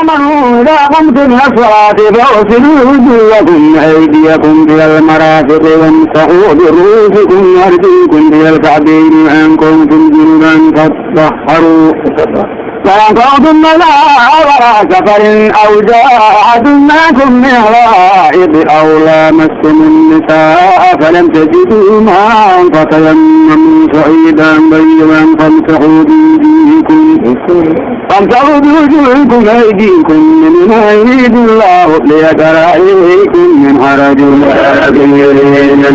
آمنوا إذا قمتم إلى الصلاة فاغسلوا وجوهكم وأيديكم إلى المرافق وامسحوا برؤوسكم وأرجلكم إلى الكعبين وإن كنتم جنبا فاطهروا وإن كنتم مرضى على سفر أو جاء أحد منكم من الغائط أو لامستم النساء فلم تجدوا ماء فتيمموا صعيدا طيبا فامسحوا بوجوهكم وأيديكم منما يريد الله ليجعل عليكم من حرج ولكن يريد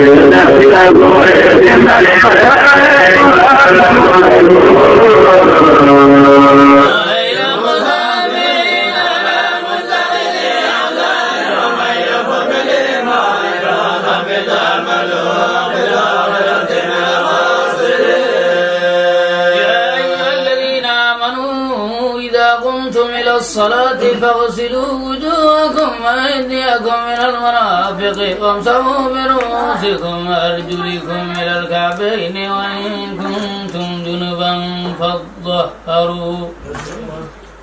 الصلاة فاغسلوا وجوهكم وأيديكم إلى المرافق وامسحوا برؤوسكم وأرجلكم إلى الكعبين وإن كنتم جنبا فاطهروا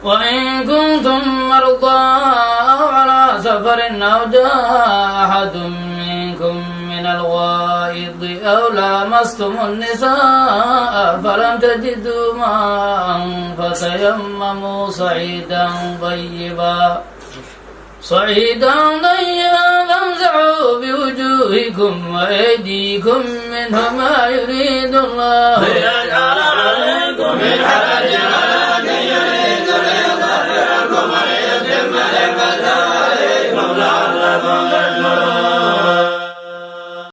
وإن كنتم مرضى أو على سفر أو جاء أحد منكم من الغائط أو لامستم النساء فلم تجدوا ماء فتيمموا صعيدا طيبا فامسحوا بوجوهكم وأيديكم منه ما يريد الله ليجعل عليكم من حرج